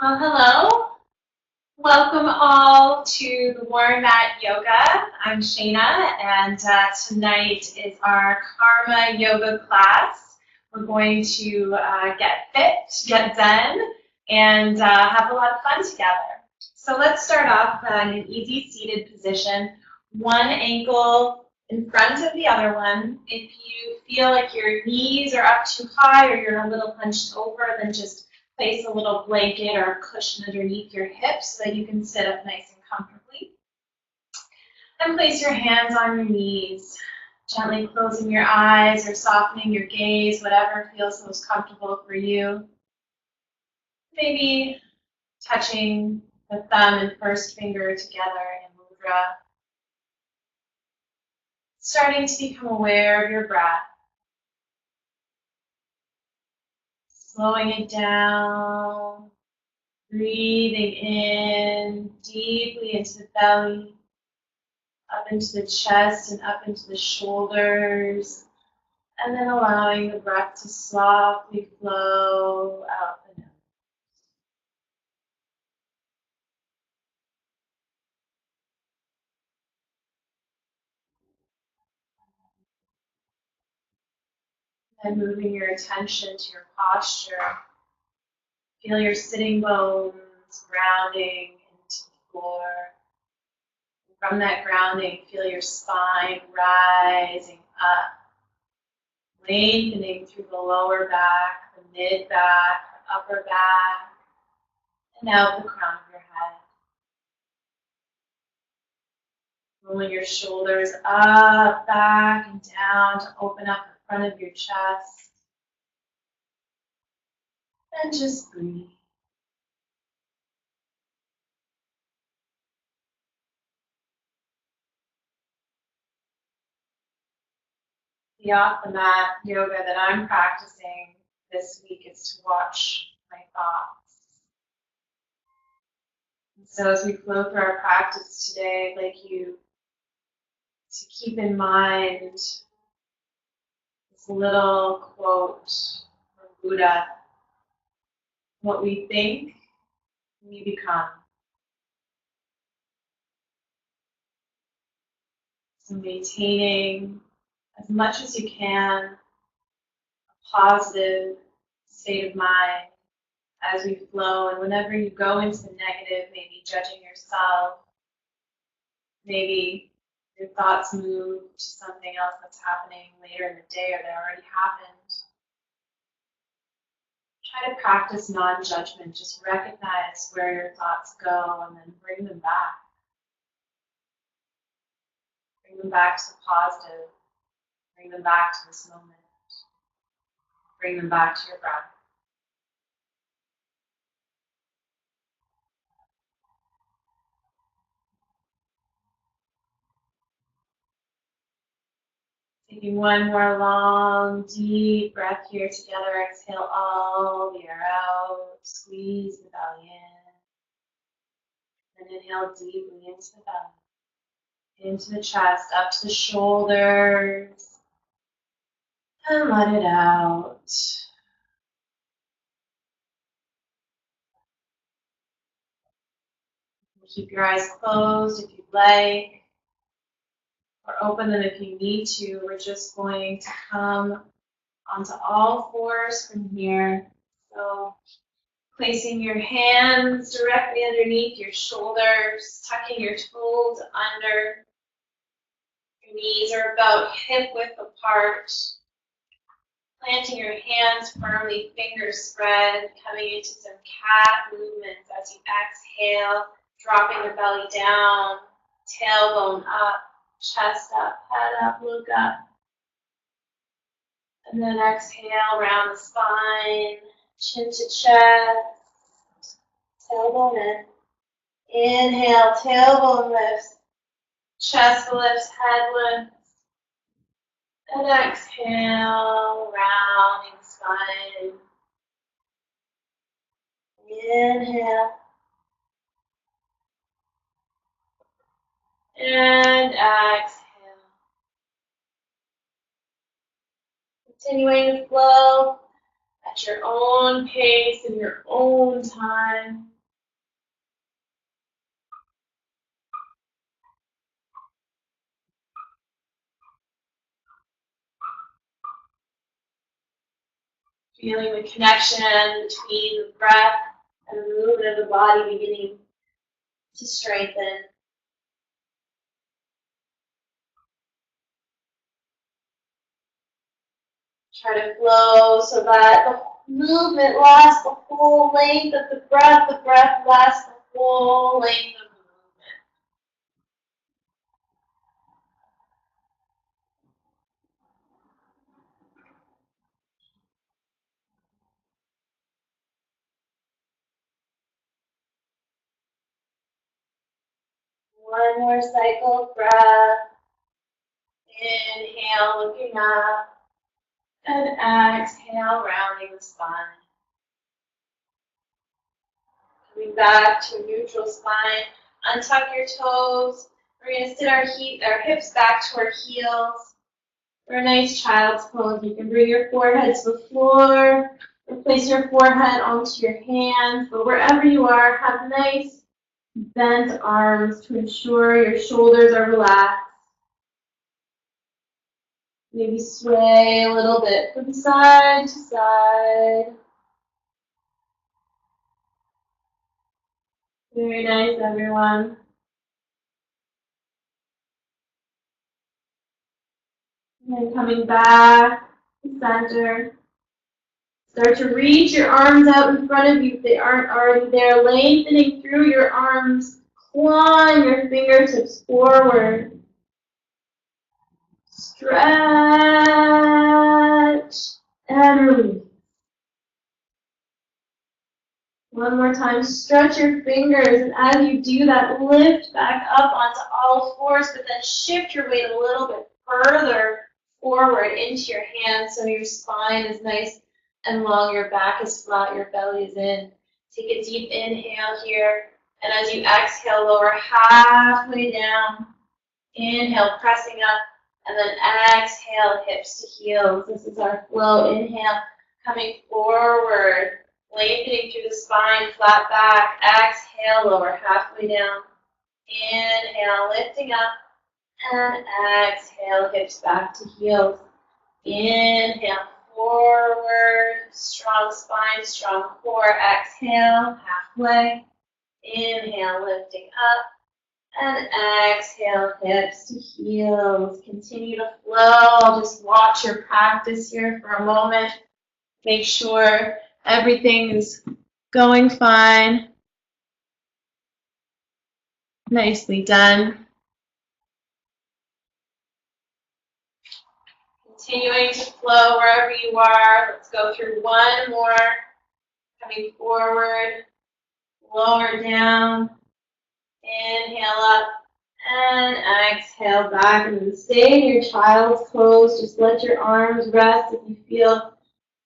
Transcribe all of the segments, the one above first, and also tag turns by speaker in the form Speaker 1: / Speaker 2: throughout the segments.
Speaker 1: Well, hello. Welcome all to the Warm Mat Yoga. I'm Shayna, and tonight is our Karma Yoga class. We're going to get fit, get zen, and have a lot of fun together. So let's start off in an easy seated position, one ankle in front of the other one. If you feel like your knees are up too high or you're a little hunched over, then just place a little blanket or a cushion underneath your hips so that you can sit up nice and comfortably. And place your hands on your knees, gently closing your eyes or softening your gaze, whatever feels most comfortable for you. Maybe touching the thumb and first finger together in mudra. Starting to become aware of your breath. Slowing it down. Breathing in deeply into the belly, up into the chest and up into the shoulders, and then allowing the breath to softly flow out the nose. And moving your attention to your posture. Feel your sitting bones grounding into the floor. From that grounding, feel your spine rising up, lengthening through the lower back, the mid back, the upper back, and out the crown of your head. Rolling your shoulders up, back, and down to open up the front of your chest. And just breathe. The off the mat yoga that I'm practicing this week is to watch my thoughts. And so as we flow through our practice today, I'd like you to keep in mind this little quote from Buddha: what we think, we become. So maintaining as much as you can a positive state of mind as we flow, and whenever you go into the negative, maybe judging yourself, maybe your thoughts move to something else that's happening later in the day or that already happened. Try to practice non-judgment. Just recognize where your thoughts go and then bring them back. Bring them back to the positive. Bring them back to this moment. Bring them back to your breath. Taking one more long, deep breath here together. Exhale all the air out. Squeeze the belly in. And inhale deeply into the belly, into the chest, up to the shoulders. And let it out. Keep your eyes closed if you'd like, or open them if you need to. We're just going to come onto all fours from here. So placing your hands directly underneath your shoulders, tucking your toes under. Your knees are about hip width apart. Planting your hands firmly, fingers spread, coming into some cat movements as you exhale, dropping the belly down, tailbone up, chest up, head up, look up. And then exhale, round the spine, chin to chest, tailbone in. Inhale, tailbone lifts, chest lifts, head lifts. And exhale, rounding the spine. Inhale. And exhale. Continuing to flow at your own pace and your own time. Feeling the connection between the breath and the movement of the body beginning to strengthen. Try to flow so that the movement lasts the whole length of the breath lasts the whole length of the movement. One more cycle of breath. Inhale, looking up, and exhale, rounding the spine. Coming back to a neutral spine. Untuck your toes. We're going to sit our hips back to our heels. For a nice child's pose, you can bring your forehead to the floor, or place your forehead onto your hands, but wherever you are, have nice bent arms to ensure your shoulders are relaxed. Maybe sway a little bit from side to side. Very nice, everyone. And then coming back to center. Start to reach your arms out in front of you if they aren't already there. Lengthening through your arms. Clawing your fingertips forward. Stretch and release. One more time, stretch your fingers, and as you do that, lift back up onto all fours, but then shift your weight a little bit further forward into your hands so your spine is nice and long, your back is flat, your belly is in. Take a deep inhale here, and as you exhale, lower halfway down. Inhale, pressing up, and then exhale, hips to heels. This is our flow. Inhale, coming forward. Lengthening through the spine, flat back. Exhale, lower halfway down. Inhale, lifting up. And exhale, hips back to heels. Inhale, forward. Strong spine, strong core. Exhale, halfway. Inhale, lifting up. And exhale, hips to heels. Continue to flow. Just watch your practice here for a moment. Make sure everything is going fine. Nicely done. Continuing to flow wherever you are. Let's go through one more. Coming forward, lower down. Inhale up and exhale back. And then stay in your child's pose. Just let your arms rest. If you feel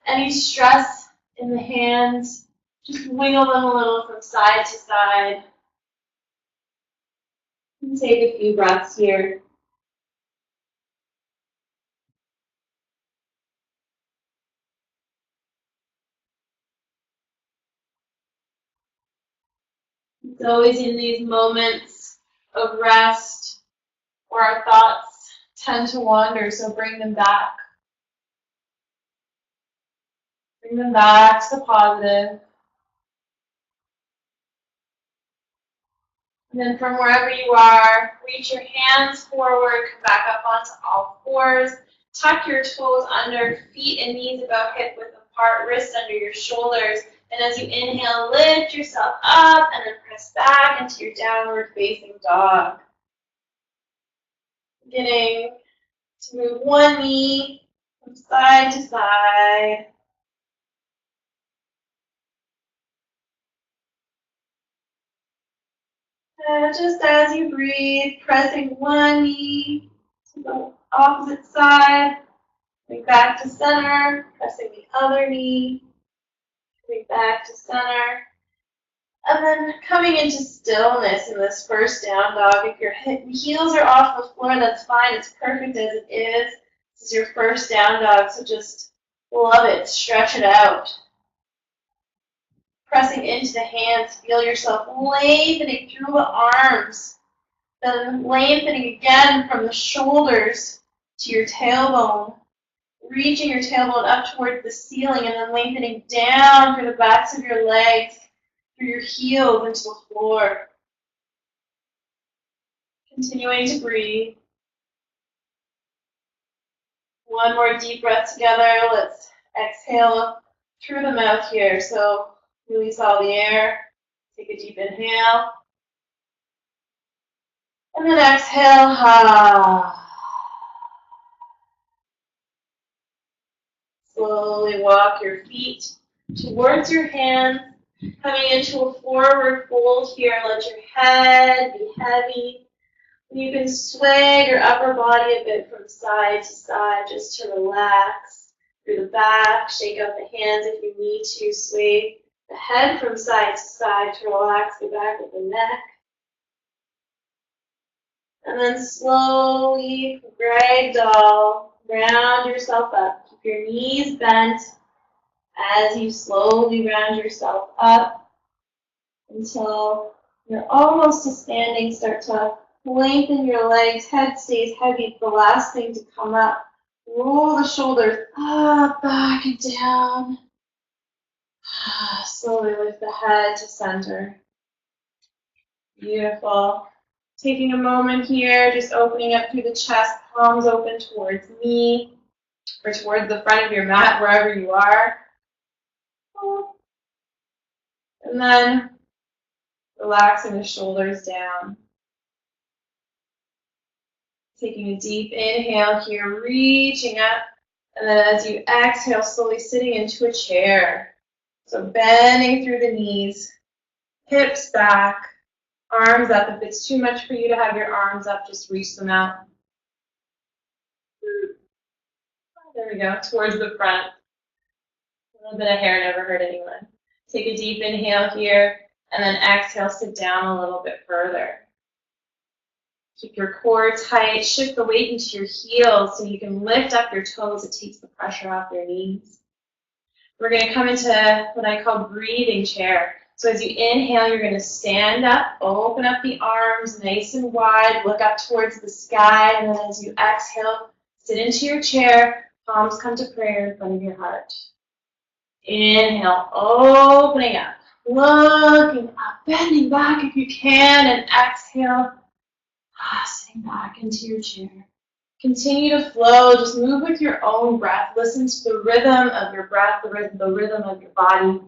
Speaker 1: any stress in the hands, just wiggle them a little from side to side. And take a few breaths here. It's always in these moments of rest where our thoughts tend to wander, so bring them back. Bring them back to the positive. And then from wherever you are, reach your hands forward, come back up onto all fours. Tuck your toes under, feet and knees about hip width apart, wrists under your shoulders. And as you inhale, lift yourself up and then press back into your downward facing dog. Beginning to move one knee from side to side. And just as you breathe, pressing one knee to the opposite side. Coming back to center, pressing the other knee. Coming back to center. And then coming into stillness in this first down dog. If your heels are off the floor, that's fine. It's perfect as it is. This is your first down dog, so just love it. Stretch it out. Pressing into the hands, feel yourself lengthening through the arms. Then lengthening again from the shoulders to your tailbone. reaching your tailbone up towards the ceiling and then lengthening down through the backs of your legs, through your heels into the floor. Continuing to breathe. One more deep breath together. Let's exhale through the mouth here. So release all the air. Take a deep inhale. And then exhale. Slowly walk your feet towards your hands. Coming into a forward fold here. Let your head be heavy. You can sway your upper body a bit from side to side just to relax through the back. Shake out the hands if you need to. Sway the head from side to side to relax the back of the neck. And then slowly ragdoll, round yourself up. Keep your knees bent as you slowly round yourself up until you're almost to standing. Start to lengthen your legs. Head stays heavy. The last thing to come up. Roll the shoulders up, back, and down. Slowly lift the head to center. Beautiful. Taking a moment here, just opening up through the chest, palms open towards me, or towards the front of your mat, wherever you are. And then relaxing the shoulders down. Taking a deep inhale here, reaching up. And then as you exhale, slowly sitting into a chair. So bending through the knees, hips back, arms up. If it's too much for you to have your arms up, just reach them out. There we go, towards the front. A little bit of hair never hurt anyone. Take a deep inhale here, and then exhale, sit down a little bit further. Keep your core tight. Shift the weight into your heels so you can lift up your toes. It takes the pressure off your knees. We're going to come into what I call breathing chair. So as you inhale, you're going to stand up, open up the arms nice and wide, look up towards the sky, and then as you exhale, sit into your chair, palms come to prayer in front of your heart. Inhale, opening up, looking up, bending back if you can, and exhale, sitting back into your chair. Continue to flow, just move with your own breath. Listen to the rhythm of your breath, the rhythm of your body.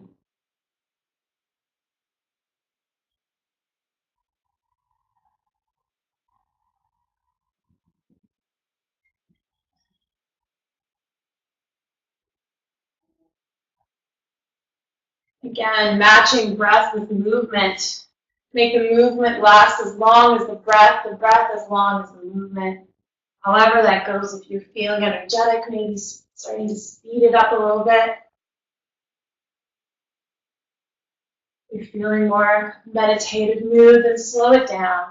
Speaker 1: Again, matching breath with movement. Make the movement last as long as the breath as long as the movement. However that goes, if you're feeling energetic, maybe starting to speed it up a little bit. If you're feeling more meditative mood, then slow it down.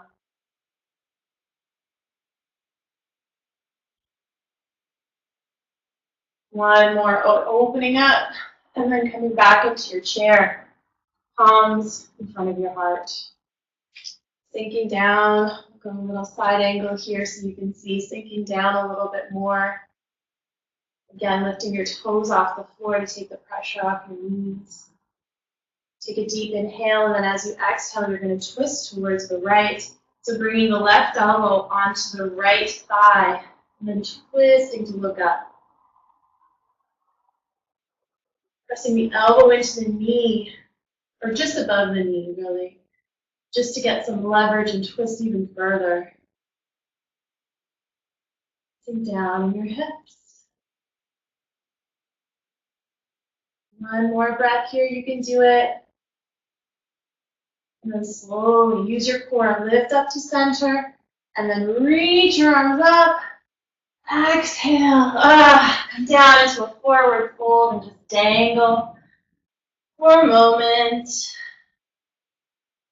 Speaker 1: One more, opening up, and then coming back into your chair. Palms in front of your heart. Sinking down, go a little side angle here so you can see, sinking down a little bit more. Again, lifting your toes off the floor to take the pressure off your knees. Take a deep inhale, and then as you exhale, you're going to twist towards the right. So bringing the left elbow onto the right thigh, and then twisting to look up. Pressing the elbow into the knee, or just above the knee, really, just to get some leverage and twist even further. Sink down in your hips. One more breath here, you can do it. And then slowly use your core, lift up to center, and then reach your arms up. Exhale, come down into a forward fold and just dangle for a moment.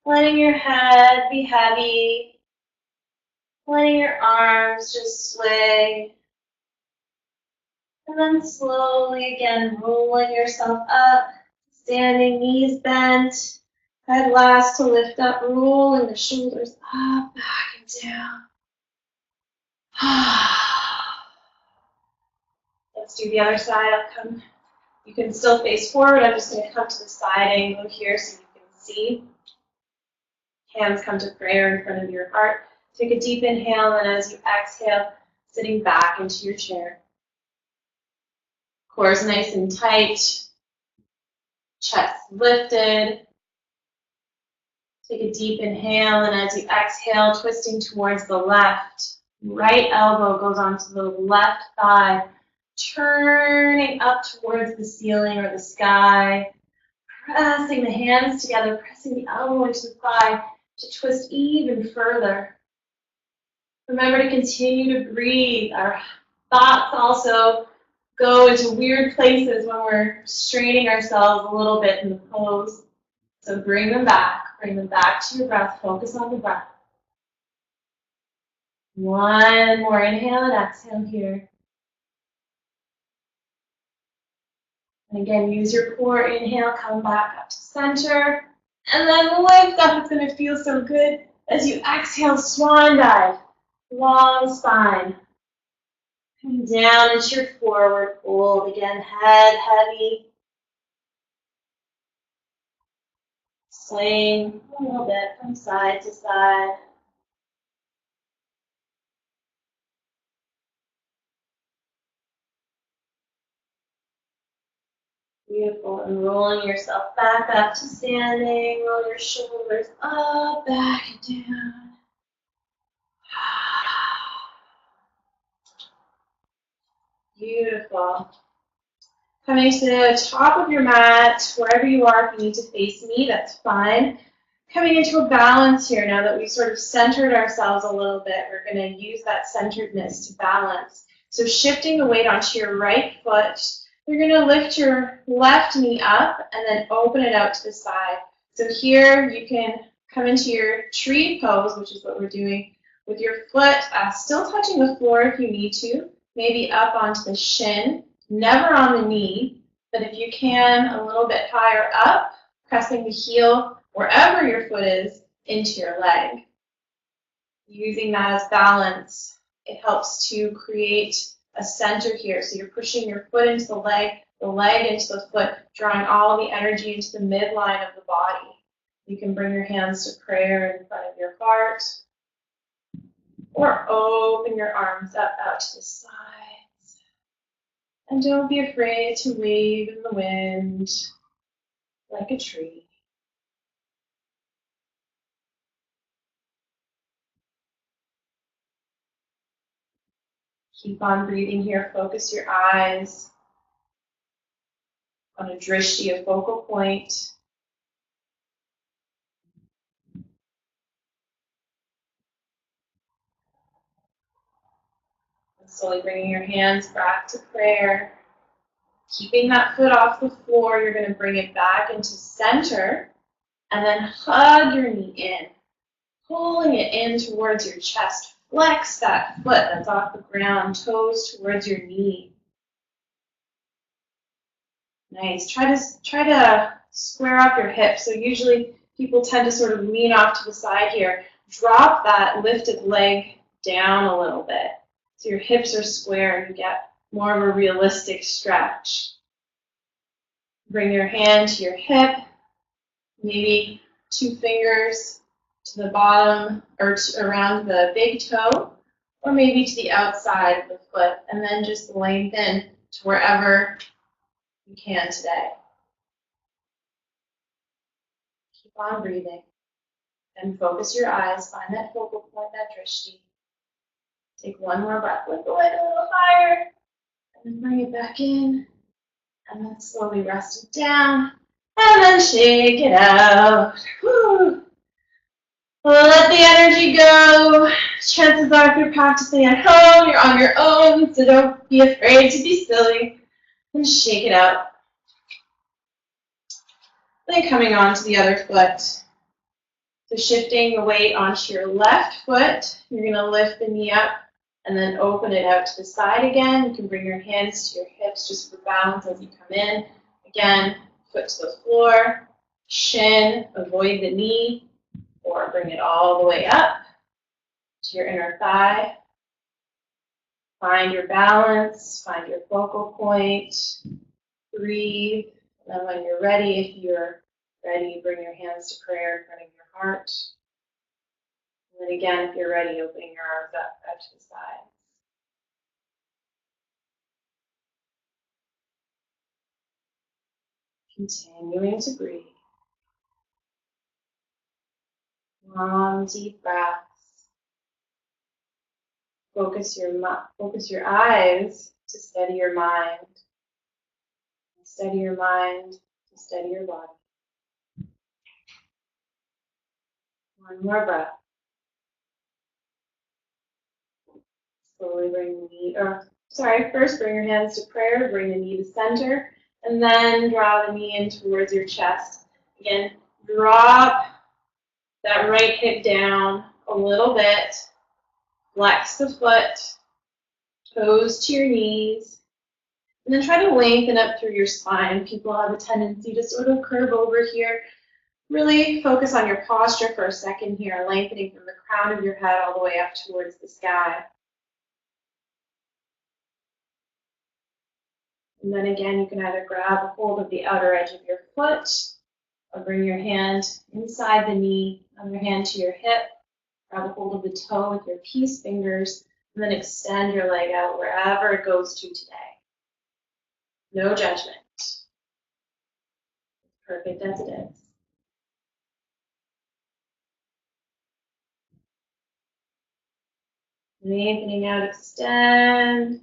Speaker 1: Letting your head be heavy, letting your arms just sway. And then slowly again, rolling yourself up, standing, knees bent, head last to lift up, rolling the shoulders up, back, and down. Let's do the other side. You can still face forward. I'm just going to come to the side angle here so you can see. Hands come to prayer in front of your heart. Take a deep inhale, and as you exhale, sitting back into your chair. Core is nice and tight. Chest lifted. Take a deep inhale, and as you exhale, twisting towards the left. Right elbow goes onto the left thigh, turning up towards the ceiling or the sky. Pressing the hands together, pressing the elbow into the thigh to twist even further. Remember to continue to breathe. Our thoughts also go into weird places when we're straining ourselves a little bit in the pose. So bring them back to your breath. Focus on the breath. One more inhale and exhale here. And again, use your core. Inhale, come back up to center. And then lift up. It's going to feel so good as you exhale, swan dive. Long spine. Come down into your forward fold. Again, head heavy. Swaying a little bit from side to side. Beautiful. And rolling yourself back up to standing. Roll your shoulders up, back, and down. Beautiful. Coming to the top of your mat, wherever you are, if you need to face me, that's fine. Coming into a balance here now that we've sort of centered ourselves a little bit. We're going to use that centeredness to balance. So shifting the weight onto your right foot, you're going to lift your left knee up and then open it out to the side. So here you can come into your tree pose, which is what we're doing, with your foot still touching the floor if you need to, maybe up onto the shin, never on the knee, but if you can, a little bit higher up, pressing the heel wherever your foot is into your leg. Using that as balance, it helps to create a center here. So you're pushing your foot into the leg into the foot, drawing all the energy into the midline of the body. You can bring your hands to prayer in front of your heart, or open your arms up out to the sides. And don't be afraid to wave in the wind like a tree. Keep on breathing here. Focus your eyes on a drishti, a focal point. And slowly bringing your hands back to prayer. Keeping that foot off the floor, you're going to bring it back into center and then hug your knee in, pulling it in towards your chest. Flex that foot that's off the ground, toes towards your knee. Nice. Try to square up your hips. So usually people tend to sort of lean off to the side here. Drop that lifted leg down a little bit so your hips are square and you get more of a realistic stretch. Bring your hand to your hip, maybe 2 fingers to the bottom or around the big toe, or maybe to the outside of the foot, and then just lengthen to wherever you can today. Keep on breathing and focus your eyes, find that focal point, that drishti. Take one more breath, lift the leg a little higher, and then bring it back in, and then slowly rest it down, and then shake it out. Whew. Let the energy go. Chances are if you're practicing at home, you're on your own, so don't be afraid to be silly and shake it out. Then coming on to the other foot. So shifting the weight onto your left foot, you're going to lift the knee up and then open it out to the side again. You can bring your hands to your hips just for balance as you come in. Again, foot to the floor, shin, avoid the knee, or bring it all the way up to your inner thigh. Find your balance, find your focal point, breathe, and then when you're ready, if you're ready, bring your hands to prayer in front of your heart. And then again, if you're ready, opening your arms up out to the side. Continuing to breathe. Long, deep breaths. Focus your eyes to steady your mind. Steady your mind to steady your body. One more breath. Slowly bring the knee, first bring your hands to prayer, bring the knee to center, and then draw the knee in towards your chest. Again, drop that right hip down a little bit. Flex the foot, toes to your knees, and then try to lengthen up through your spine. People have a tendency to sort of curve over here. Really focus on your posture for a second here, lengthening from the crown of your head all the way up towards the sky. And then again, you can either grab a hold of the outer edge of your foot or bring your hand inside the knee, other hand to your hip, grab a hold of the toe with your peace fingers, and then extend your leg out wherever it goes to today. No judgment. It's perfect as it is. Lengthening out, extend,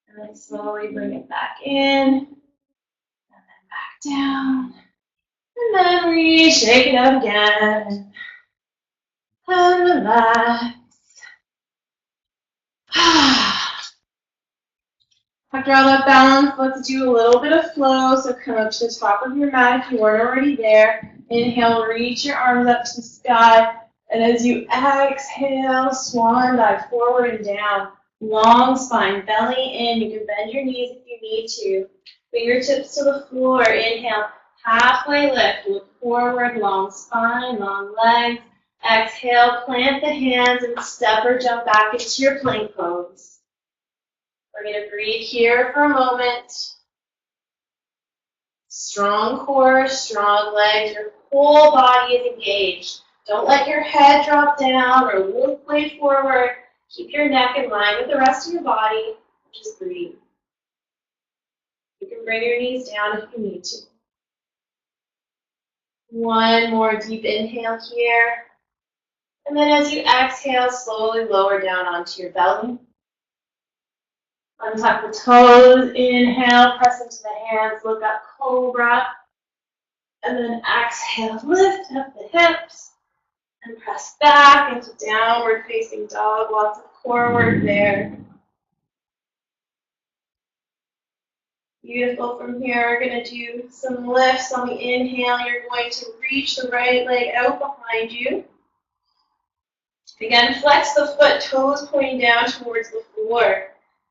Speaker 1: and then slowly bring it back in, and then back down, and then shake it out again, and relax. After all that balance, let's do a little bit of flow. So come up to the top of your mat if you weren't already there. Inhale, reach your arms up to the sky. And as you exhale, swan dive forward and down. Long spine, belly in. You can bend your knees if you need to. Fingertips to the floor. Inhale, halfway lift. Look forward, long spine, long legs. Exhale, plant the hands and step or jump back into your plank pose. We're going to breathe here for a moment. Strong core, strong legs. Your whole body is engaged. Don't let your head drop down or look way forward. Keep your neck in line with the rest of your body. Just breathe. You can bring your knees down if you need to. One more deep inhale here. And then as you exhale, slowly lower down onto your belly. Untuck the toes, inhale, press into the hands, look up, cobra. And then exhale, lift up the hips and press back into downward facing dog. Lots of core work there. Beautiful. From here, we're going to do some lifts on the inhale. You're going to reach the right leg out behind you. Again, flex the foot, toes pointing down towards the floor.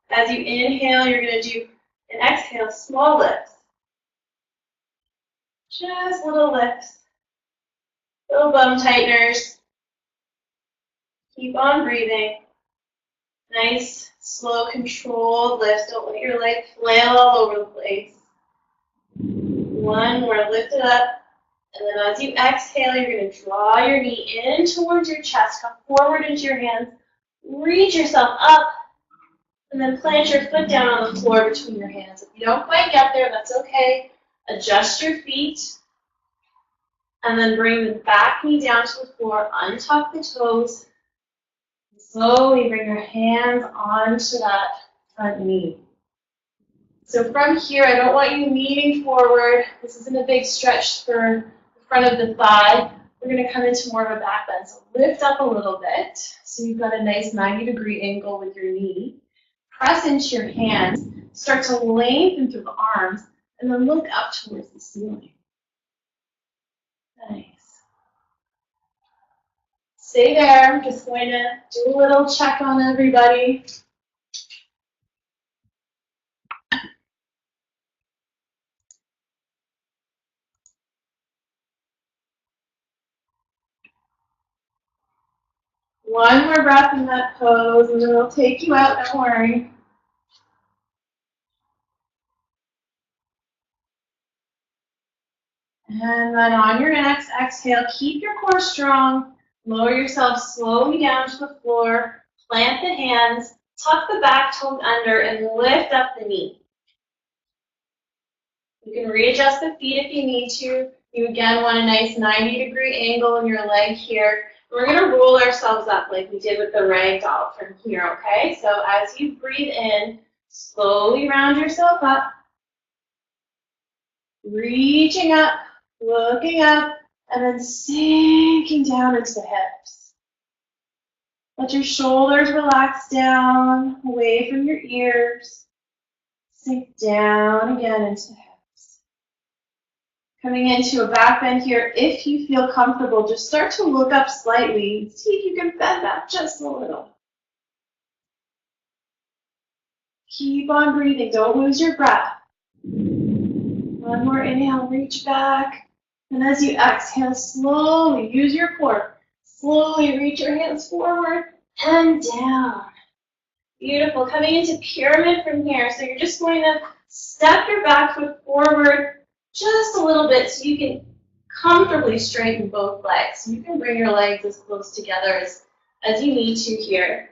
Speaker 1: As you inhale, you're going to do an exhale, small lifts. Just little lifts. Little bum tighteners. Keep on breathing. Nice, slow, controlled lifts. Don't let your leg flail all over the place. One more, lift it up. And then as you exhale, you're going to draw your knee in towards your chest. Come forward into your hands. Reach yourself up. And then plant your foot down on the floor between your hands. If you don't quite get there, that's okay. Adjust your feet. And then bring the back knee down to the floor. Untuck the toes. Slowly bring your hands onto that front knee. So from here, I don't want you leaning forward. This isn't a big stretch for the front of the thigh. We're going to come into more of a back bend. So lift up a little bit. So you've got a nice 90-degree angle with your knee. Press into your hands. Start to lengthen through the arms. And then look up towards the ceiling. Nice. Stay there. I'm just going to do a little check on everybody. One more breath in that pose, and then it'll take you out, don't worry. And then on your next exhale, keep your core strong. Lower yourself slowly down to the floor. Plant the hands, tuck the back toes under, and lift up the knee. You can readjust the feet if you need to. You again want a nice 90-degree angle in your leg here. We're going to roll ourselves up like we did with the rag doll from here, okay? So as you breathe in, slowly round yourself up. Reaching up, looking up, and then sinking down into the hips. Let your shoulders relax down, away from your ears. Sink down again into the hips. Coming into a back bend here, if you feel comfortable, just start to look up slightly. See if you can bend that just a little. Keep on breathing, don't lose your breath. One more inhale, reach back. And as you exhale, slowly use your core. Slowly reach your hands forward and down. Beautiful. Coming into pyramid from here. So you're just going to step your back foot forward just a little bit so you can comfortably straighten both legs. You can bring your legs as close together as you need to here.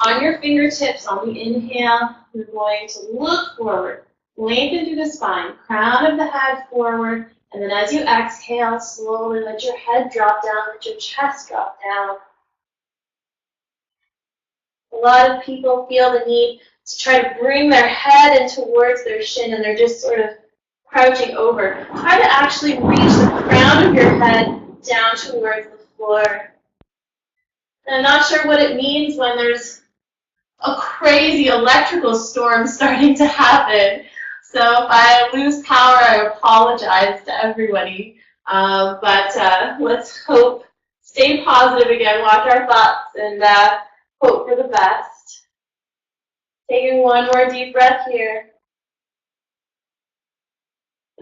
Speaker 1: On your fingertips, on the inhale, you're going to look forward. Lengthen through the spine, crown of the head forward, and then as you exhale, slowly let your head drop down, let your chest drop down. A lot of people feel the need to try to bring their head in towards their shin, and they're just sort of crouching over. Try to actually reach the crown of your head down towards the floor. And I'm not sure what it means when there's a crazy electrical storm starting to happen. So if I lose power, I apologize to everybody. But let's hope, stay positive again, watch our thoughts, and hope for the best. Taking one more deep breath here.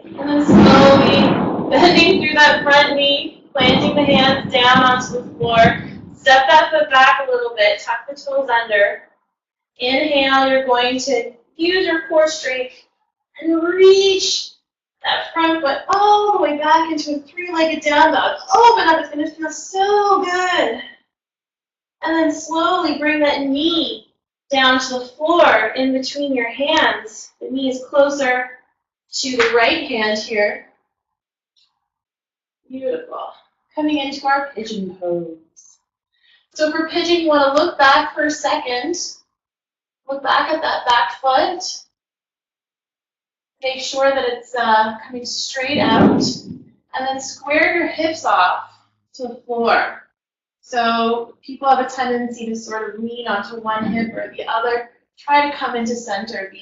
Speaker 1: And then slowly bending through that front knee, planting the hands down onto the floor. Step that foot back a little bit, tuck the toes under. Inhale, you're going to use your core strength and reach that front foot all the way back into a three-legged down dog. Open up, it's going to feel so good. And then slowly bring that knee down to the floor in between your hands. The knee is closer to the right hand here. Beautiful. Coming into our pigeon pose. So for pigeon, you want to look back for a second. Look back at that back foot. Make sure that it's coming straight out. And then square your hips off to the floor. So people have a tendency to sort of lean onto one hip or the other. Try to come into center.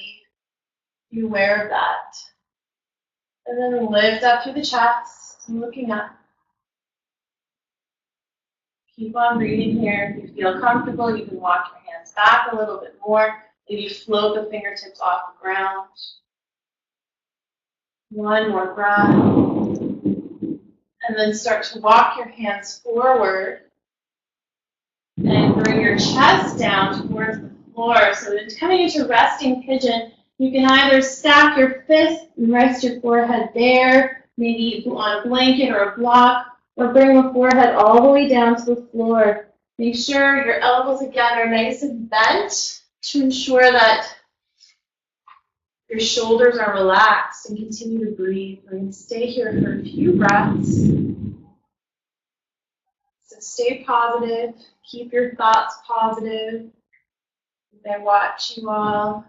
Speaker 1: Be aware of that. And then lift up through the chest, looking up. Keep on breathing here. If you feel comfortable, you can walk your hands back a little bit more. Maybe float the fingertips off the ground. One more breath. And then start to walk your hands forward. And bring your chest down towards the floor. So then coming into resting pigeon, you can either stack your fists and rest your forehead there, maybe on a blanket or a block, or bring the forehead all the way down to the floor. Make sure your elbows again are nice and bent to ensure that your shoulders are relaxed, and continue to breathe. We're going to stay here for a few breaths. So stay positive. Keep your thoughts positive. As I watch you all.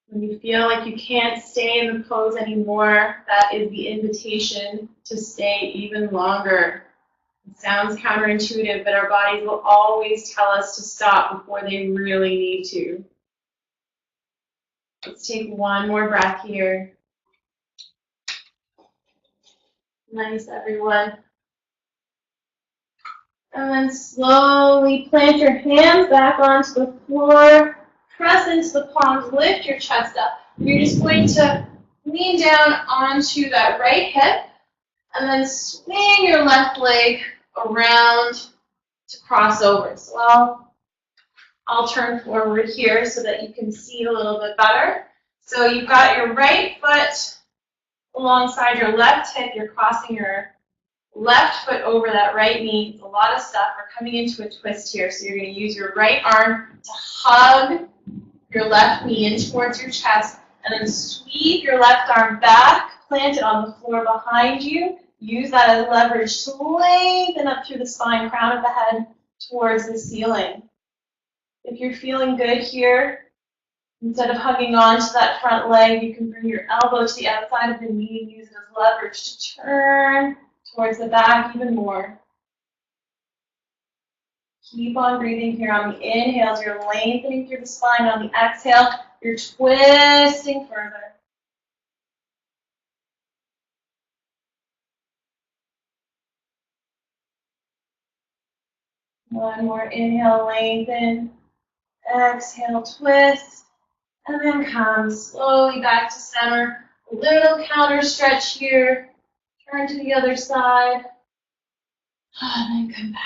Speaker 1: When you feel like you can't stay in the pose anymore, that is the invitation to stay even longer. It sounds counterintuitive, but our bodies will always tell us to stop before they really need to. Let's take one more breath here. Nice, everyone. And then slowly plant your hands back onto the floor. Press into the palms, lift your chest up. You're just going to lean down onto that right hip and then swing your left leg around to cross over. So I'll turn forward here so that you can see a little bit better. So you've got your right foot alongside your left hip. You're crossing your left foot over that right knee. It's a lot of stuff. We're coming into a twist here. So you're going to use your right arm to hug your left knee in towards your chest, and then sweep your left arm back, plant it on the floor behind you. Use that as leverage to lengthen up through the spine, crown of the head towards the ceiling. If you're feeling good here, instead of hugging on to that front leg, you can bring your elbow to the outside of the knee and use it as leverage to turn towards the back even more. Keep on breathing here on the inhales. You're lengthening through the spine. On the exhale, you're twisting further. One more inhale, lengthen. Exhale, twist. And then come slowly back to center. A little counter stretch here. Turn to the other side. And then come back.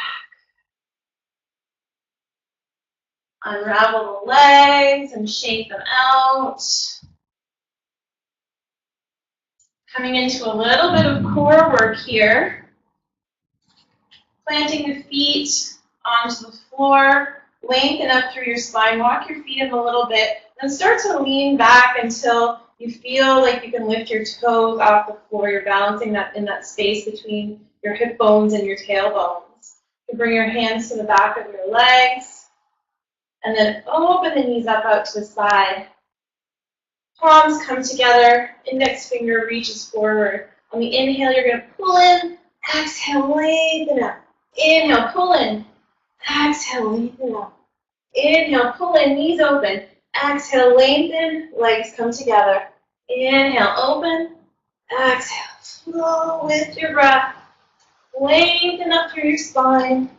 Speaker 1: Unravel the legs and shake them out. Coming into a little bit of core work here. Planting the feet onto the floor. Lengthen up through your spine. Walk your feet in a little bit. Then start to lean back until you feel like you can lift your toes off the floor. You're balancing that in that space between your hip bones and your tailbones. You bring your hands to the back of your legs. And then open the knees up out to the side. Palms come together. Index finger reaches forward. On the inhale, you're going to pull in. Exhale, lengthen up. Inhale, pull in. Exhale, lengthen up. Inhale, pull in, knees open. Exhale, lengthen, legs come together. Inhale, open. Exhale, flow with your breath. Lengthen up through your spine.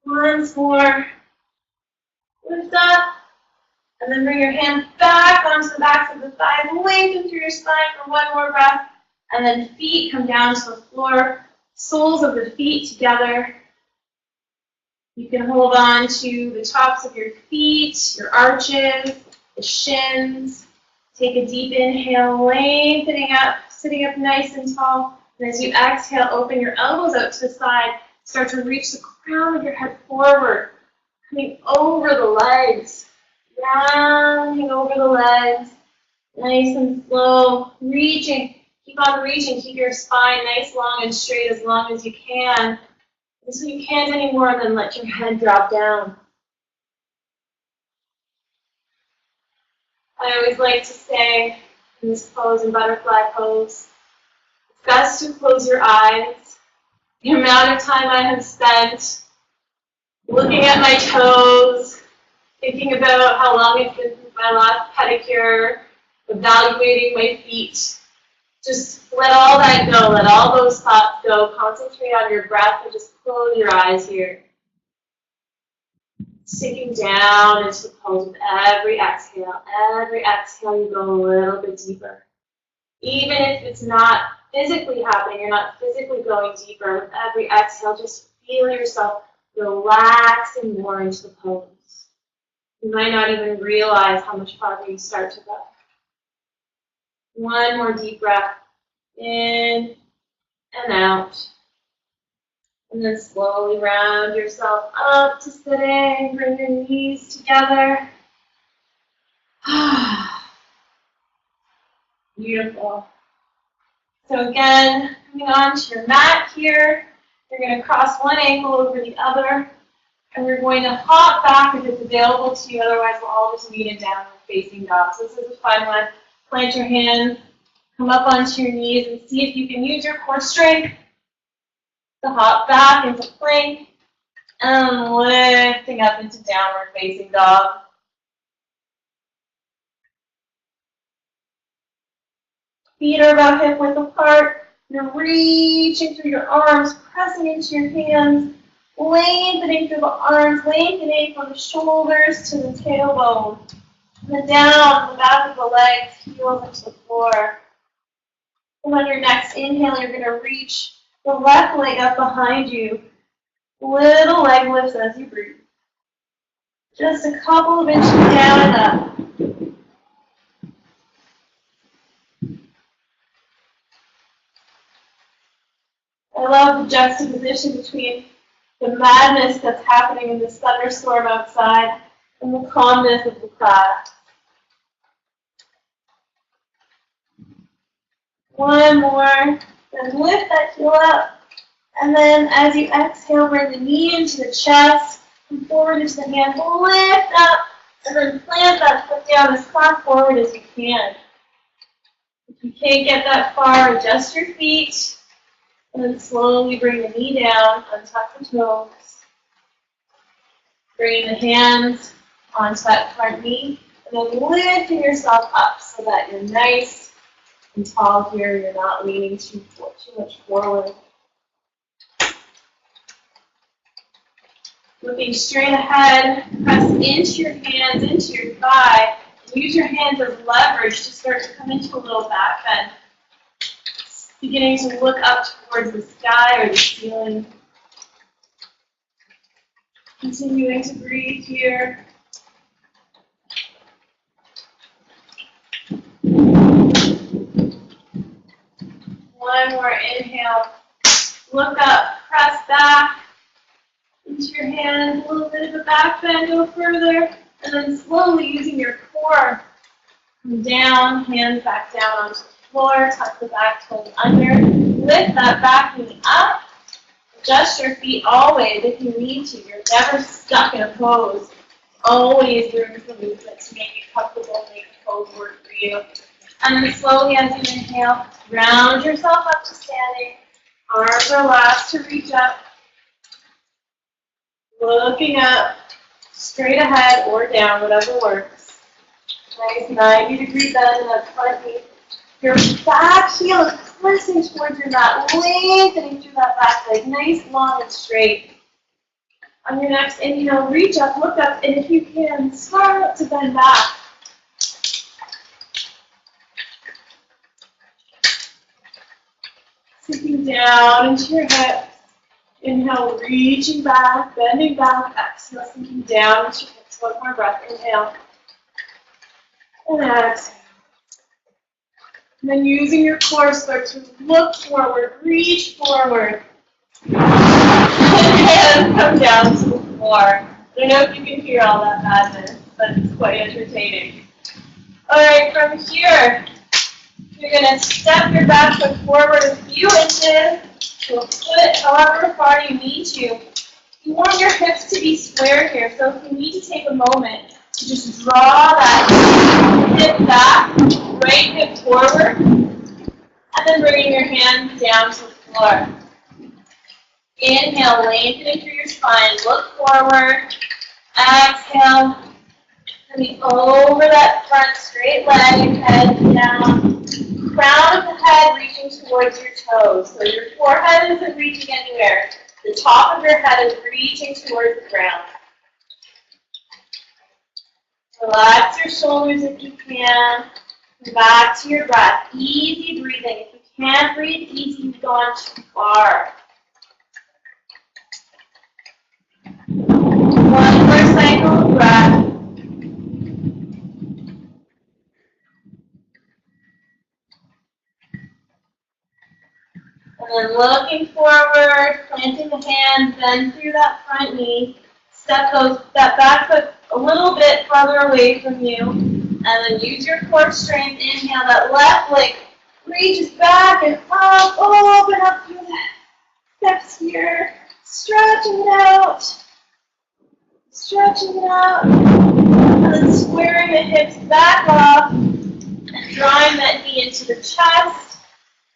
Speaker 1: Once more. Lift up. And then bring your hands back onto the backs of the thighs. Lengthen through your spine for one more breath. And then feet come down to the floor. Soles of the feet together. You can hold on to the tops of your feet, your arches, the shins. Take a deep inhale, lengthening up, sitting up nice and tall. And as you exhale, open your elbows out to the side. Start to reach the crown of your head forward, coming over the legs, rounding over the legs, nice and slow, reaching. Keep on reaching. Keep your spine nice, long, and straight as long as you can. Until you can't anymore, then let your head drop down. I always like to say in this pose, in butterfly pose, it's best to close your eyes. The amount of time I have spent looking at my toes, thinking about how long it's been since my last pedicure, evaluating my feet. Just let all that go, let all those thoughts go. Concentrate on your breath and just close your eyes here. Sinking down into the pose with every exhale. Every exhale, you go a little bit deeper. Even if it's not physically happening, you're not physically going deeper, with every exhale, just feel yourself relaxing more into the pose. You might not even realize how much farther you start to go. One more deep breath, in and out. And then slowly round yourself up to sitting. Bring your knees together. Beautiful. So again, coming onto your mat here, you're going to cross one ankle over the other. And we're going to hop back if it's available to you. Otherwise, we'll all just meet in downward facing dog. So this is a fun one. Plant your hands. Come up onto your knees and see if you can use your core strength to hop back into plank and lifting up into downward facing dog. Feet are about hip width apart. You're reaching through your arms, pressing into your hands. Lengthening through the arms, lengthening from the shoulders to the tailbone. And then down the back of the legs, heels into the floor. And on your next inhale, you're going to reach the left leg up behind you. Little leg lifts as you breathe. Just a couple of inches down and up. I love the juxtaposition between the madness that's happening in this thunderstorm outside and the calmness of the class. One more. Then lift that heel up. And then as you exhale, bring the knee into the chest and forward into the hand. Lift up. And then plant that foot down as far forward as you can. If you can't get that far, adjust your feet. And then slowly bring the knee down, untuck the toes. Bringing the hands onto that front knee. And then lifting yourself up so that you're nice and tall here. You're not leaning too much forward. Looking straight ahead, press into your hands, into your thigh. And use your hands as leverage to start to come into a little back bend. Beginning to look up towards the sky or the ceiling. Continuing to breathe here. One more inhale. Look up, press back into your hands, a little bit of a back bend, go further, and then slowly using your core, come down, hands back down onto the floor, tuck the back toes under, lift that back knee up, adjust your feet always if you need to. You're never stuck in a pose. Always room for movement to make you comfortable, make the pose work for you. And then slowly as you inhale, round yourself up to standing. Arms are last to reach up. Looking up, straight ahead or down, whatever works. Nice 90-degree bend in that front knee. Your back heel is pressing towards your mat, lengthening through that back leg, nice, long, and straight. On your next inhale, reach up, look up, and if you can, start to bend back. Sinking down into your hips. Inhale, reaching back, bending back. Exhale, sinking down into your hips. One more breath. Inhale. And exhale. And then using your core, start to look forward, reach forward. And hands come down to the floor. I don't know if you can hear all that madness, but it's quite entertaining. All right, from here, you're going to step your back foot forward a few inches to a foot, however far you need to. You want your hips to be square here, so if you need to take a moment to just draw that hip back, right hip forward, and then bringing your hands down to the floor. Inhale, lengthening through your spine, look forward. Exhale, coming over that front straight leg, head down. Crown of the head reaching towards your toes. So your forehead isn't reaching anywhere. The top of your head is reaching towards the ground. Relax your shoulders if you can. Come back to your breath. Easy breathing. If you can't breathe easy, you've gone too far. One more cycle of breath. And then looking forward, planting the hands, bend through that front knee. Step that back foot a little bit farther away from you. And then use your core strength. Inhale, that left leg reaches back and up. Open up through the steps here. Stretching it out. Stretching it out. And then squaring the hips back off. And drawing that knee into the chest.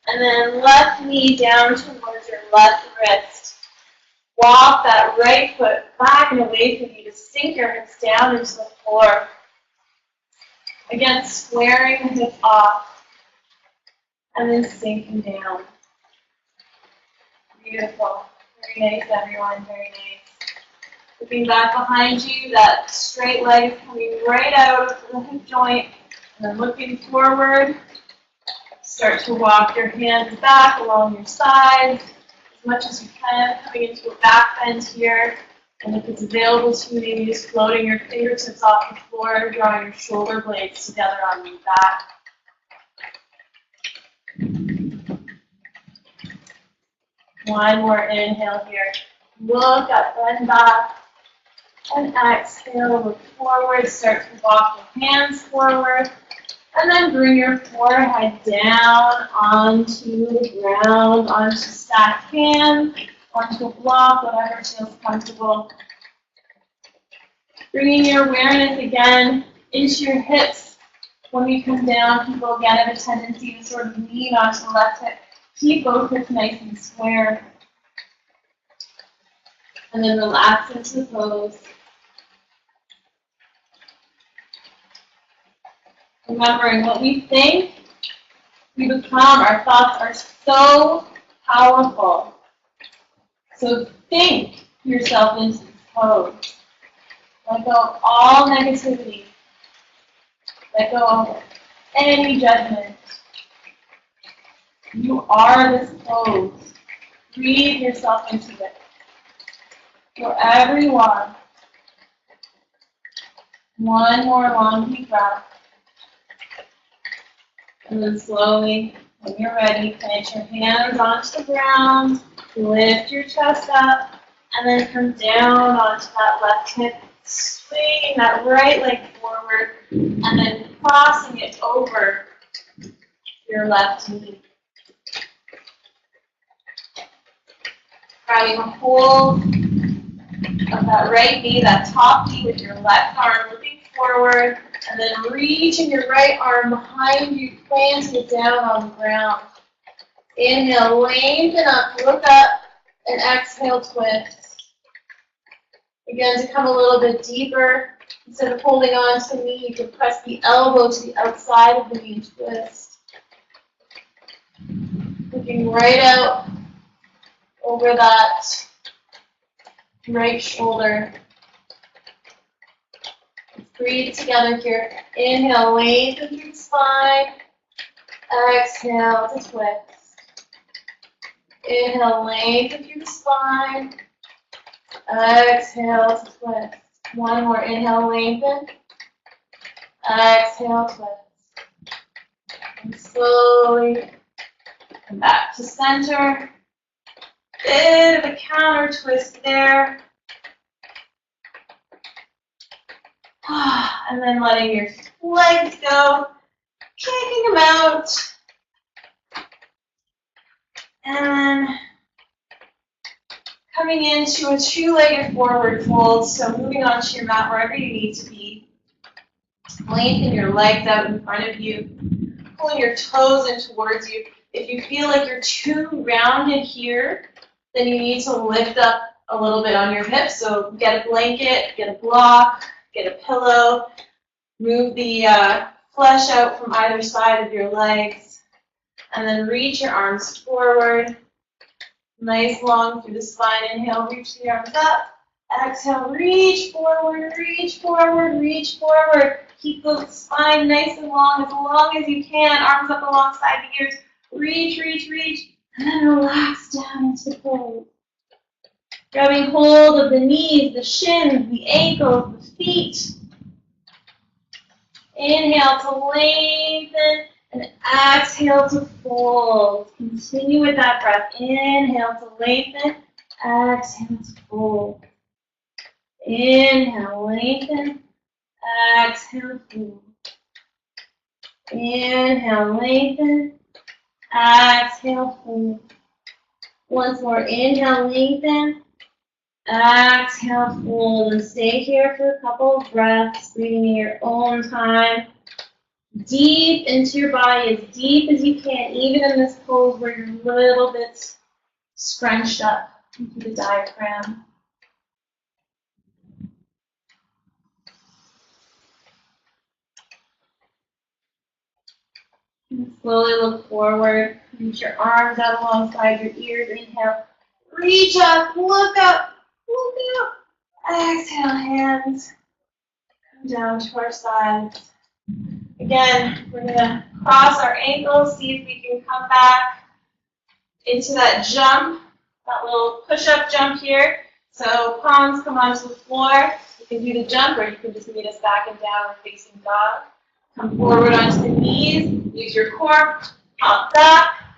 Speaker 1: And then left knee down towards your left wrist. Walk that right foot back and away from you to sink your hips down into the floor. Again, squaring the hips off. And then sinking down. Beautiful. Very nice, everyone. Very nice. Looking back behind you, that straight leg is coming right out of the hip joint. And then looking forward, start to walk your hands back along your sides as much as you can, coming into a back bend here. And if it's available to you, maybe just floating your fingertips off the floor, drawing your shoulder blades together on your back. One more inhale here. Look up, bend back. And exhale, look forward. Start to walk your hands forward. And then bring your forehead down onto the ground, onto stacked hands, onto a block, whatever feels comfortable. Bringing your awareness again into your hips. When we come down, people again have a tendency to sort of lean onto the left hip. Keep both hips nice and square. And then relax into the pose. Remembering what we think, we become. Our thoughts are so powerful. So think yourself into this pose. Let go of all negativity. Let go of any judgment. You are this pose. Breathe yourself into it. Wherever you are. One more long deep breath. And then slowly, when you're ready, plant your hands onto the ground. Lift your chest up. And then come down onto that left hip. Swing that right leg forward. And then crossing it over your left knee. Grabbing a hold of that right knee, that top knee with your left arm, looking forward, and then reaching your right arm behind you, planting it down on the ground. Inhale, lengthen up, look up, and exhale, twist. Again, to come a little bit deeper, instead of holding on to the knee, you can press the elbow to the outside of the knee and twist. Looking right out over that right shoulder. Let's breathe together here. Inhale, lengthen through the spine. Exhale to twist. Inhale, lengthen through the spine. Exhale to twist. One more. Inhale, lengthen. Exhale, twist. And slowly come back to center. Bit of a counter twist there. And then letting your legs go, kicking them out. And then coming into a two-legged forward fold. So moving onto your mat wherever you need to be. Lengthen your legs out in front of you. Pulling your toes in towards you. If you feel like you're too rounded here, then you need to lift up a little bit on your hips. So get a blanket, get a block, get a pillow. Move the flesh out from either side of your legs. And then reach your arms forward. Nice long through the spine. Inhale, reach the arms up. Exhale, reach forward, reach forward, reach forward. Keep the spine nice and long as you can. Arms up alongside the ears. Reach, reach, reach. And then relax down into the pose. Grabbing hold of the knees, the shins, the ankles, the feet. Inhale to lengthen and exhale to fold. Continue with that breath. Inhale to lengthen, exhale to fold. Inhale, lengthen, exhale, fold. Inhale, lengthen, exhale, fold. Once more, inhale, lengthen, exhale, fold. And stay here for a couple of breaths, breathing in your own time. Deep into your body, as deep as you can, even in this pose where you're a little bit scrunched up into the diaphragm. And slowly look forward. Reach your arms out alongside your ears. Inhale, Reach up, look up, look up. Exhale, hands come down to our sides. Again, we're going to cross our ankles, see if we can come back into that jump, that little push-up jump here. So palms come onto the floor. You can do the jump, or you can just meet us back in downward facing dog. Come forward onto the knees. Use your core. Pop back.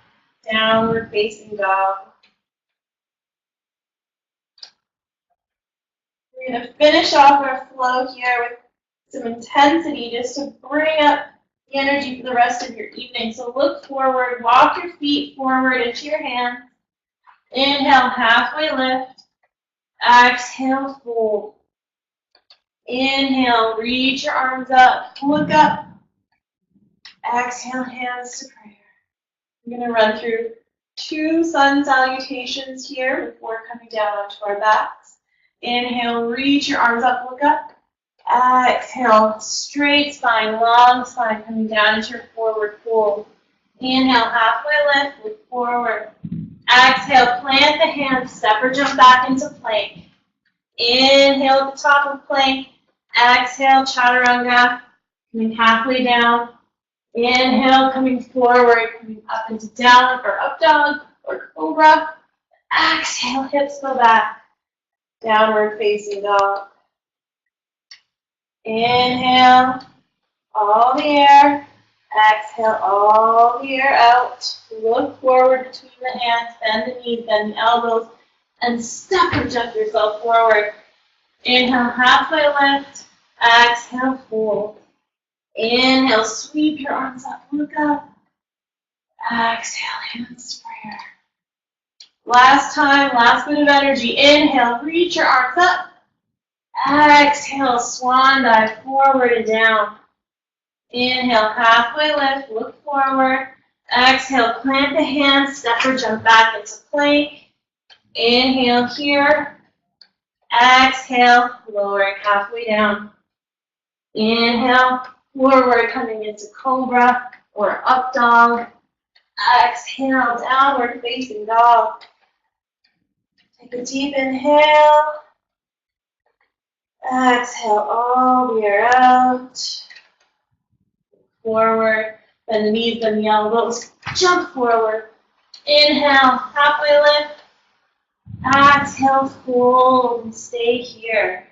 Speaker 1: Downward facing dog. We're going to finish off our flow here with some intensity just to bring up the energy for the rest of your evening. So look forward. Walk your feet forward into your hands. Inhale, halfway lift. Exhale, fold. Inhale, reach your arms up, look up. Exhale, hands to prayer. I'm going to run through 2 sun salutations here before coming down onto our backs. Inhale, reach your arms up, look up. Exhale, straight spine, long spine, coming down into your forward fold. Inhale, halfway lift, look forward. Exhale, plant the hands, step or jump back into plank. Inhale at the top of plank. Exhale, chaturanga, coming halfway down. Inhale, coming forward, coming up into down or up dog or cobra. Exhale, hips go back. Downward facing dog. Inhale, all the air. Exhale, all the air out. Look forward between the hands, bend the knees, bend the elbows, and step or jump yourself forward. Inhale, halfway lift. Exhale, fold. Inhale, sweep your arms up, look up. Exhale, hands to prayer. Last time, last bit of energy. Inhale, reach your arms up. Exhale, swan dive forward and down. Inhale, halfway lift, look forward. Exhale, plant the hands, step or jump back into plank. Inhale here. Exhale, lowering halfway down. Inhale, forward, coming into cobra or up dog. Exhale, downward facing dog. Take a deep inhale. Exhale, all the air out. Forward, bend the knees, bend the elbows. Jump forward. Inhale, halfway lift. Exhale, fold and stay here.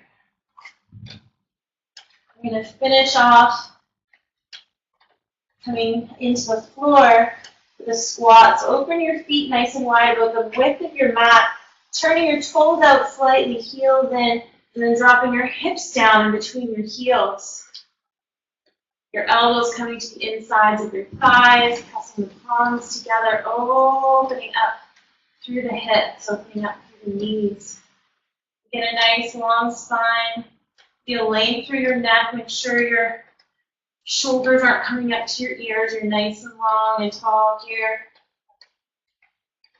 Speaker 1: I'm going to finish off coming into the floor with the squats. Open your feet nice and wide about the width of your mat, turning your toes out slightly, heels in, and then dropping your hips down in between your heels. Your elbows coming to the insides of your thighs, pressing the palms together, opening up through the hips, opening up through the knees. Get a nice long spine. Feel length through your neck. Make sure your shoulders aren't coming up to your ears. You're nice and long and tall here.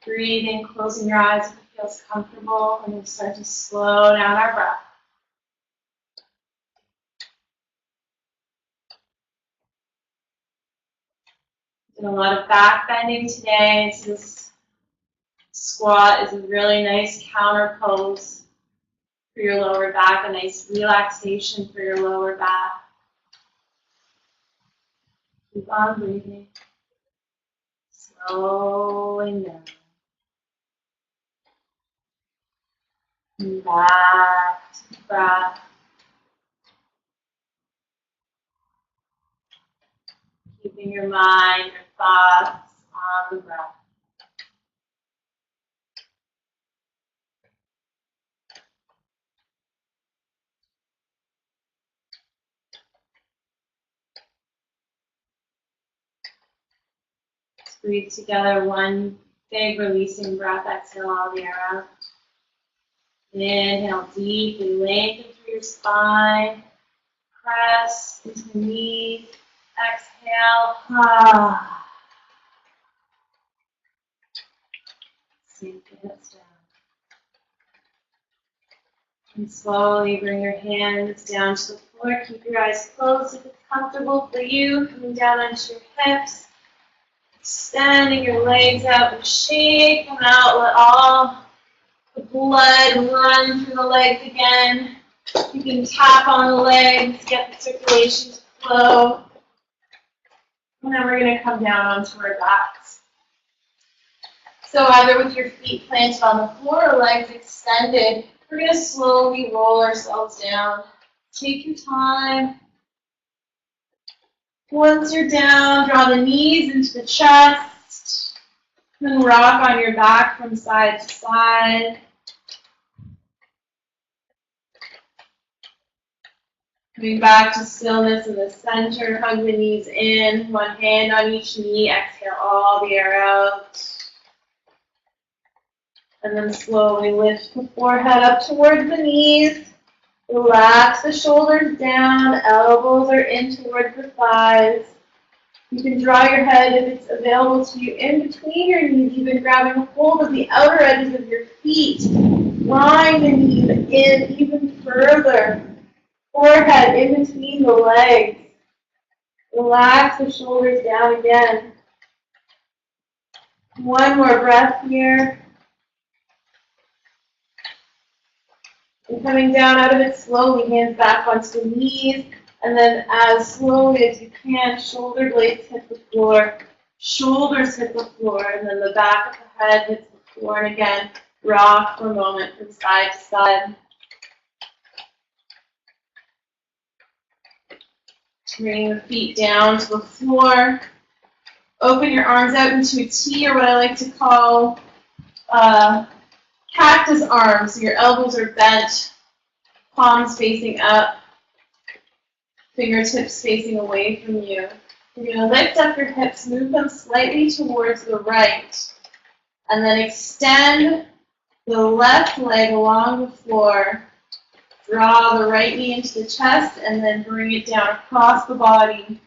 Speaker 1: Breathing, closing your eyes if it feels comfortable, and then start to slow down our breath. Did a lot of back bending today, so this squat is a really nice counter pose for your lower back, a nice relaxation for your lower back. Keep on breathing, slowing down. And back to the breath. Keeping your mind, your thoughts on the breath. Let's breathe together, one big releasing breath. Exhale all the air out. Inhale deeply, lengthen through your spine. Press into the knees. Exhale. Sink the hips down. And slowly bring your hands down to the floor. Keep your eyes closed if it's comfortable for you. Coming down onto your hips. Extending your legs out and shake them out. Let all the blood run through the legs again. You can tap on the legs, get the circulation to flow. And then we're going to come down onto our backs. So either with your feet planted on the floor or legs extended, we're going to slowly roll ourselves down. Take your time. Once you're down, draw the knees into the chest. Then rock on your back from side to side. Coming back to stillness in the center, hug the knees in, one hand on each knee, exhale all the air out. And then slowly lift the forehead up towards the knees. Relax the shoulders down, elbows are in towards the thighs. You can draw your head, if it's available to you, in between your knees, even grabbing a hold of the outer edges of your feet, drawing the knees in even further. Forehead in between the legs. Relax the shoulders down again. One more breath here. And coming down out of it slowly, hands back onto the knees. And then as slowly as you can, shoulder blades hit the floor, shoulders hit the floor, and then the back of the head hits the floor. And again, rock for a moment from side to side. Bringing the feet down to the floor. Open your arms out into a T, or what I like to call cactus arms. So your elbows are bent, palms facing up, fingertips facing away from you. You're going to lift up your hips, move them slightly towards the right, and then extend the left leg along the floor. Draw the right knee into the chest and then bring it down across the body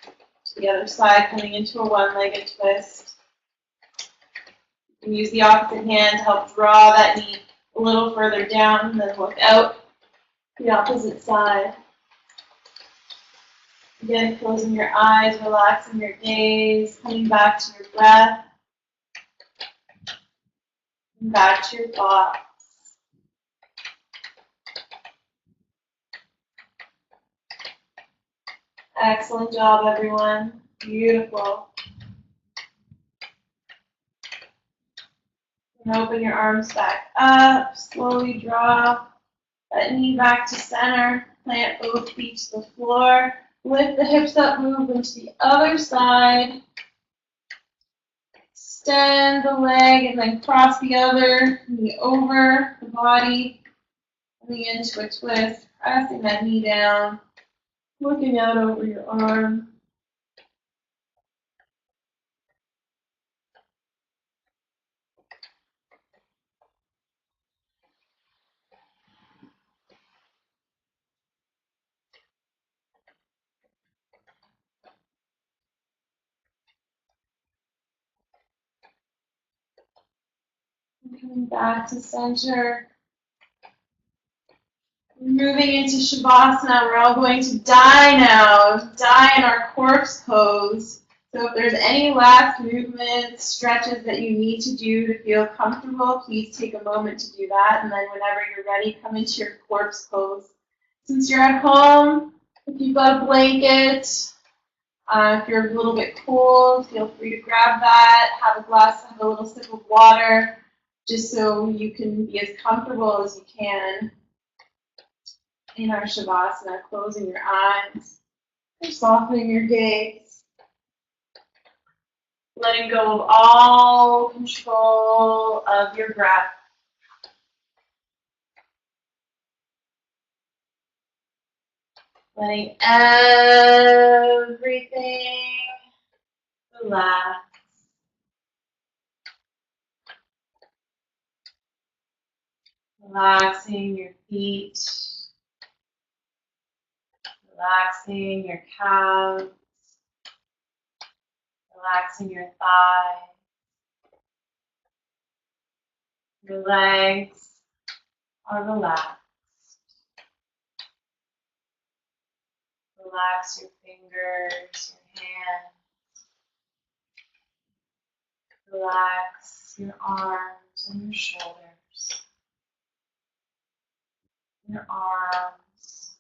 Speaker 1: to the other side, coming into a one-legged twist. You can use the opposite hand to help draw that knee a little further down and then look out the opposite side. Again, closing your eyes, relaxing your gaze, coming back to your breath, and back to your thoughts. Excellent job, everyone. Beautiful. And open your arms back up. Slowly draw that knee back to center. Plant both feet to the floor. Lift the hips up, move them to the other side. Extend the leg and then cross the other knee over the body. Coming into a twist, pressing that knee down. Looking out over your arm. Coming back to center. Moving into Shavasana, we're all going to die now. Die in our corpse pose. So if there's any last movements, stretches that you need to do to feel comfortable, please take a moment to do that. And then whenever you're ready, come into your corpse pose. Since you're at home, if you've got a blanket, if you're a little bit cold, feel free to grab that. Have a little sip of water, just so you can be as comfortable as you can in our Shavasana, closing your eyes, and softening your gaze, letting go of all control of your breath. Letting everything relax. Relaxing your feet. Relaxing your calves, relaxing your thighs, your legs are relaxed. Relax your fingers, your hands. Relax your arms and your shoulders. Your arms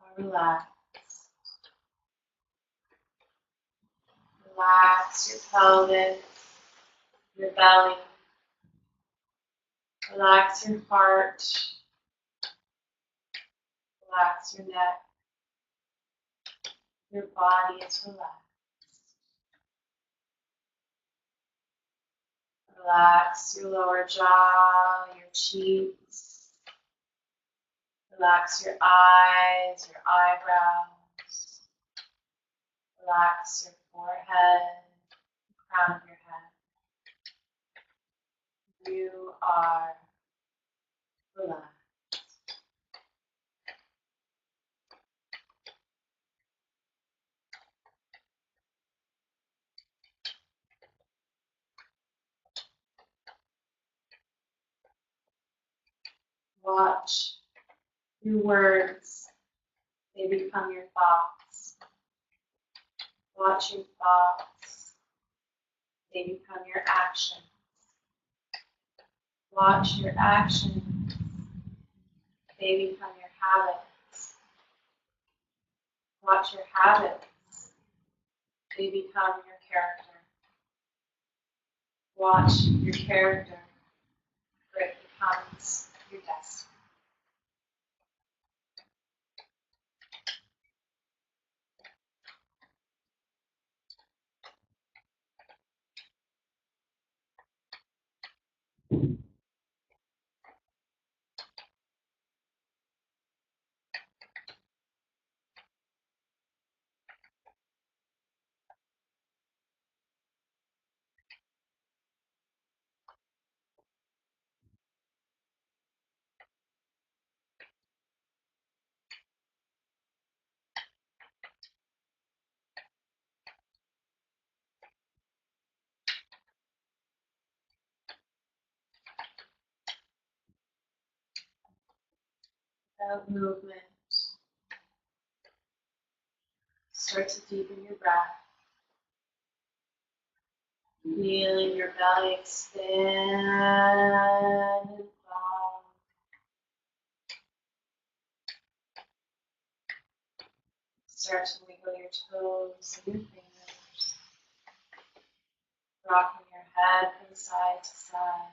Speaker 1: are relaxed. Relax your pelvis, your belly. Relax your heart. Relax your neck. Your body is relaxed. Relax your lower jaw, your cheeks. Relax your eyes, your eyebrows. Relax your forehead, the crown of your head. You are relaxed. Watch your words, they become your thoughts. Watch your thoughts, they become your actions. Watch your actions, they become your habits. Watch your habits, they become your character. Watch your character, for it becomes your destiny. Without movement, start to deepen your breath. Feeling your belly expand and fall. Start to wiggle your toes and your fingers. Rocking your head from side to side.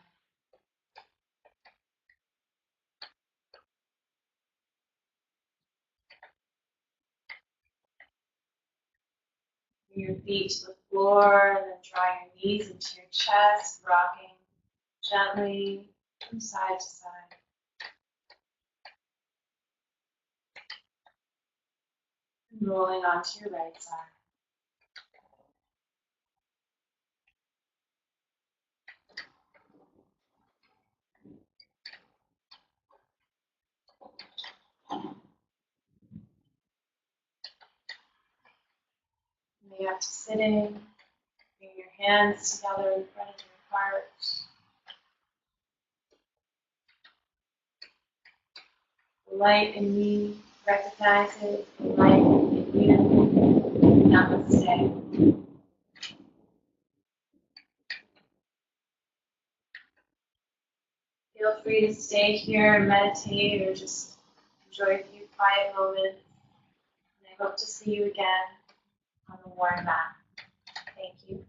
Speaker 1: Bring your feet to the floor and then draw your knees into your chest, rocking gently from side to side. And rolling onto your right side. Coming up to sitting, bring your hands together in front of your heart. The light in me recognizes the light in you. Namaste. Feel free to stay here and meditate or just enjoy a few quiet moments. And I hope to see you again on the warm mat. Thank you.